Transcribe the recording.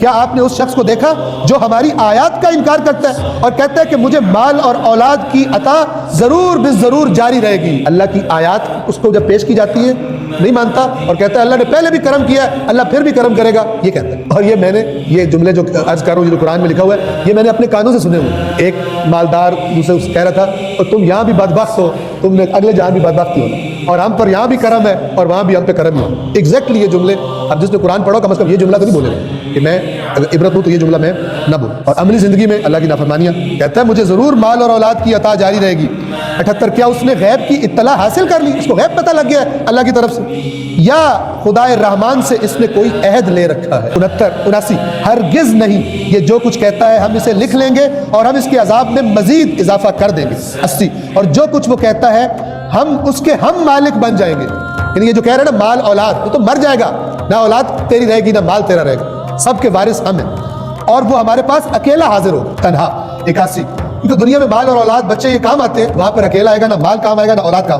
کیا آپ نے اس شخص کو دیکھا جو ہماری آیات کا انکار کرتا ہے اور کہتا ہے کہ مجھے مال اور اولاد کی عطا ضرور بالضرور جاری رہے گی؟ اللہ کی آیات اس کو جب پیش کی جاتی ہے نہیں مانتا اور کہتا ہے اللہ نے پہلے بھی کرم کیا ہے، اللہ پھر بھی کرم کرے گا، یہ کہتا ہے۔ اور یہ میں نے یہ جملے جو عرض کر رہا ہوں جو قرآن میں لکھا ہوا ہے یہ میں نے اپنے کانوں سے سنے ہوئے۔ ایک مالدار دوسرے سے کہہ رہا تھا اور تم یہاں بھی بدبخت ہو، تم نے اگلے جہاں بھی بدبختی ہونا، اور ہم پر یہاں بھی کرم ہے اور وہاں بھی ہم پہ کرم ہی ہونا۔ ایگزیکٹلی یہ جملے اب جس نے قرآن پڑھو کم از کم یہ جملہ تو نہیں بولے گا کہ میں اگر عبرت ہوں تو یہ جملہ میں نہ بولوں۔ اور عملی زندگی میں اللہ کی نافرمانیاں کہتا ہے مجھے ضرور مال اور اولاد کی عطا جاری رہے گی۔ 78 کیا اس نے غیب کی اطلاع حاصل کر لی؟ اس کو غیب پتہ لگ گیا ہے اللہ کی طرف سے، یا خدائے رحمان سے اس نے کوئی عہد لے رکھا ہے؟ 79 ہرگز نہیں، یہ جو کچھ کہتا ہے ہم اسے لکھ لیں گے اور ہم اس کے عذاب میں مزید اضافہ کر دیں گے۔ 80 اور جو کچھ وہ کہتا ہے ہم اس کے ہم مالک بن جائیں گے۔ یعنی یہ جو کہہ رہے ہیں نا مال اولاد، وہ تو مر جائے گا، نہ اولاد تیری رہے گی نہ مال تیرا رہے گا، سب کے وارث ہم ہیں اور وہ ہمارے پاس اکیلا حاضر ہوگا تنہا۔ 81 کیونکہ دنیا میں مال اور اولاد بچے یہ کام آتے ہیں، وہاں پر اکیلا آئے گا، نہ مال کام آئے گا نہ اولاد کام آئے گا۔